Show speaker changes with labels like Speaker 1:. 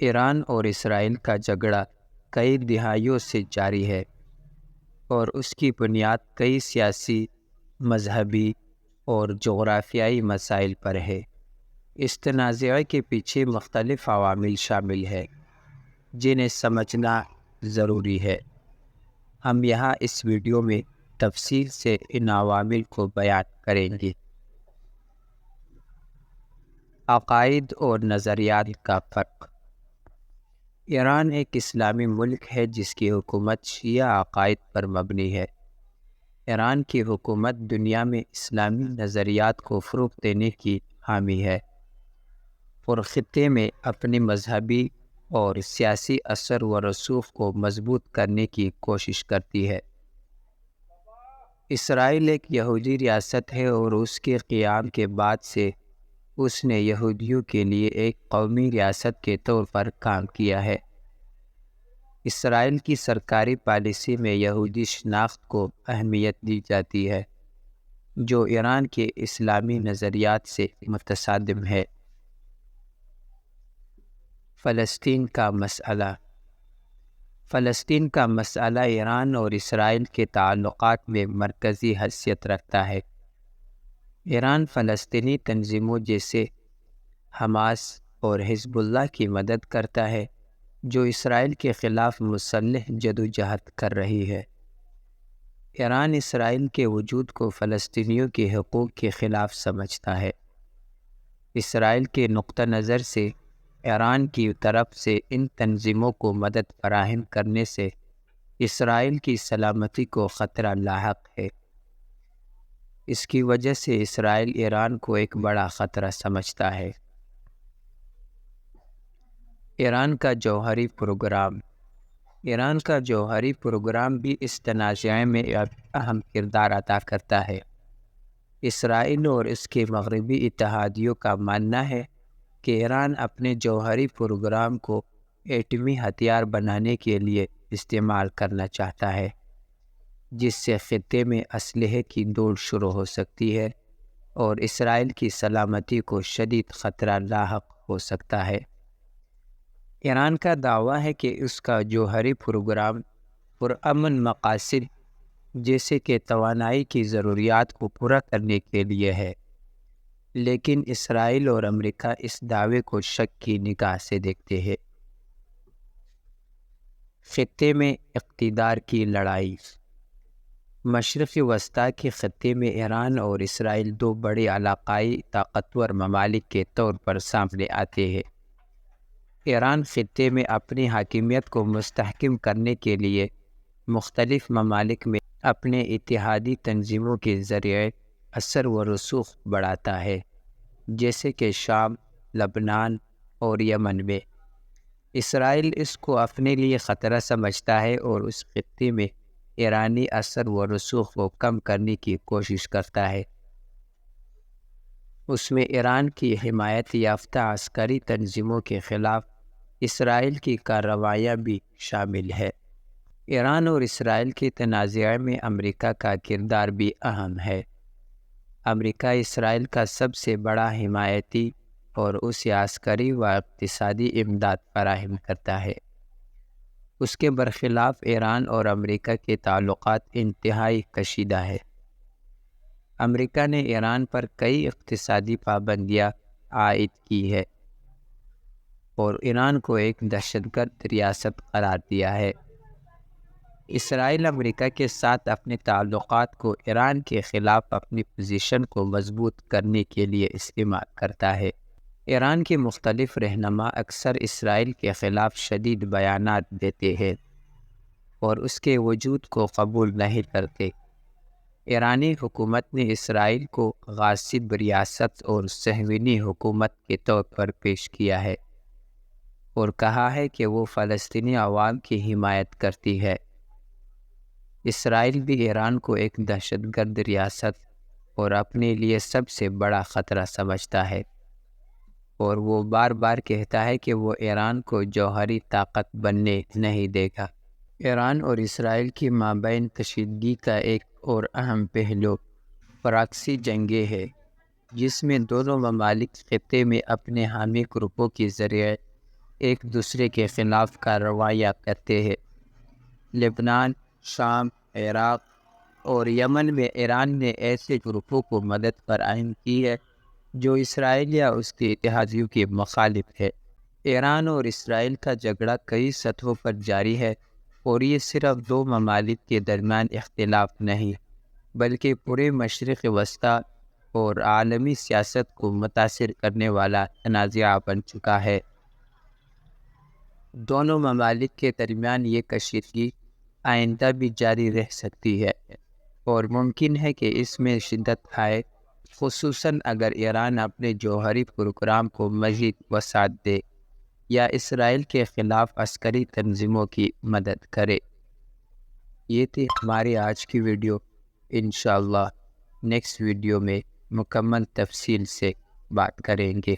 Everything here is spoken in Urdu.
Speaker 1: ایران اور اسرائیل کا جھگڑا کئی دہائیوں سے جاری ہے اور اس کی بنیاد کئی سیاسی، مذہبی اور جغرافیائی مسائل پر ہے۔ اس تنازع کے پیچھے مختلف عوامل شامل ہیں جنہیں سمجھنا ضروری ہے۔ ہم یہاں اس ویڈیو میں تفصیل سے ان عوامل کو بیان کریں گے۔ عقائد اور نظریات کا فرق۔ ایران ایک اسلامی ملک ہے جس کی حکومت شیعہ عقائد پر مبنی ہے۔ ایران کی حکومت دنیا میں اسلامی نظریات کو فروغ دینے کی حامی ہے اور خطے میں اپنے مذہبی اور سیاسی اثر و رسوخ کو مضبوط کرنے کی کوشش کرتی ہے۔ اسرائیل ایک یہودی ریاست ہے اور اس کے قیام کے بعد سے اس نے یہودیوں کے لیے ایک قومی ریاست کے طور پر کام کیا ہے۔ اسرائیل کی سرکاری پالیسی میں یہودی شناخت کو اہمیت دی جاتی ہے، جو ایران کے اسلامی نظریات سے متصادم ہے۔ فلسطین کا مسئلہ۔ فلسطین کا مسئلہ ایران اور اسرائیل کے تعلقات میں مرکزی حیثیت رکھتا ہے۔ ایران فلسطینی تنظیموں جیسے حماس اور حزب اللہ کی مدد کرتا ہے، جو اسرائیل کے خلاف مسلح جدوجہد کر رہی ہے۔ ایران اسرائیل کے وجود کو فلسطینیوں کے حقوق کے خلاف سمجھتا ہے۔ اسرائیل کے نقطہ نظر سے ایران کی طرف سے ان تنظیموں کو مدد فراہم کرنے سے اسرائیل کی سلامتی کو خطرہ لاحق ہے۔ اس کی وجہ سے اسرائیل ایران کو ایک بڑا خطرہ سمجھتا ہے۔ ایران کا جوہری پروگرام۔ ایران کا جوہری پروگرام بھی اس تنازع میں اہم کردار ادا کرتا ہے۔ اسرائیل اور اس کے مغربی اتحادیوں کا ماننا ہے کہ ایران اپنے جوہری پروگرام کو ایٹمی ہتھیار بنانے کے لیے استعمال کرنا چاہتا ہے، جس سے خطے میں اسلحے کی دوڑ شروع ہو سکتی ہے اور اسرائیل کی سلامتی کو شدید خطرہ لاحق ہو سکتا ہے۔ ایران کا دعویٰ ہے کہ اس کا جوہری پروگرام پرامن مقاصد جیسے کہ توانائی کی ضروریات کو پورا کرنے کے لیے ہے، لیکن اسرائیل اور امریکہ اس دعوے کو شک کی نگاہ سے دیکھتے ہیں۔ خطے میں اقتدار کی لڑائی۔ مشرق وسطیٰ کے خطے میں ایران اور اسرائیل دو بڑے علاقائی طاقتور ممالک کے طور پر سامنے آتے ہیں۔ ایران خطے میں اپنی حاکمیت کو مستحکم کرنے کے لیے مختلف ممالک میں اپنے اتحادی تنظیموں کے ذریعے اثر و رسوخ بڑھاتا ہے، جیسے کہ شام، لبنان اور یمن میں۔ اسرائیل اس کو اپنے لیے خطرہ سمجھتا ہے اور اس خطے میں ایرانی اثر و رسوخ کو کم کرنے کی کوشش کرتا ہے۔ اس میں ایران کی حمایت یافتہ عسکری تنظیموں کے خلاف اسرائیل کی کارروائیاں بھی شامل ہے۔ ایران اور اسرائیل کے تنازع میں امریکہ کا کردار بھی اہم ہے۔ امریکہ اسرائیل کا سب سے بڑا حمایتی اور اسے عسکری و اقتصادی امداد فراہم کرتا ہے۔ اس کے برخلاف ایران اور امریکہ کے تعلقات انتہائی کشیدہ ہے۔ امریکہ نے ایران پر کئی اقتصادی پابندیاں عائد کی ہے اور ایران کو ایک دہشت گرد ریاست قرار دیا ہے۔ اسرائیل امریکہ کے ساتھ اپنے تعلقات کو ایران کے خلاف اپنی پوزیشن کو مضبوط کرنے کے لیے استعمال کرتا ہے۔ ایران کے مختلف رہنما اکثر اسرائیل کے خلاف شدید بیانات دیتے ہیں اور اس کے وجود کو قبول نہیں کرتے۔ ایرانی حکومت نے اسرائیل کو غاصب ریاست اور صہیونی حکومت کے طور پر پیش کیا ہے اور کہا ہے کہ وہ فلسطینی عوام کی حمایت کرتی ہے۔ اسرائیل بھی ایران کو ایک دہشت گرد ریاست اور اپنے لیے سب سے بڑا خطرہ سمجھتا ہے اور وہ بار بار کہتا ہے کہ وہ ایران کو جوہری طاقت بننے نہیں دے گا۔ ایران اور اسرائیل کی مابین کشیدگی کا ایک اور اہم پہلو پراکسی جنگیں ہے، جس میں دونوں ممالک خطے میں اپنے حامی گروپوں کے ذریعے ایک دوسرے کے خلاف کارروائیاں کرتے ہیں۔ لبنان، شام، عراق اور یمن میں ایران نے ایسے گروپوں کو مدد فراہم کی ہے جو اسرائیل یا اس کے اتحادیوں کے مخالف ہے۔ ایران اور اسرائیل کا جھگڑا کئی سطحوں پر جاری ہے اور یہ صرف دو ممالک کے درمیان اختلاف نہیں بلکہ پورے مشرق وسطیٰ اور عالمی سیاست کو متاثر کرنے والا تنازعہ بن چکا ہے۔ دونوں ممالک کے درمیان یہ کشیدگی آئندہ بھی جاری رہ سکتی ہے اور ممکن ہے کہ اس میں شدت آئے، خصوصاً اگر ایران اپنے جوہری پروگرام کو مزید وسعت دے یا اسرائیل کے خلاف عسکری تنظیموں کی مدد کرے۔ یہ تھی ہماری آج کی ویڈیو۔ انشاءاللہ نیکسٹ ویڈیو میں مکمل تفصیل سے بات کریں گے۔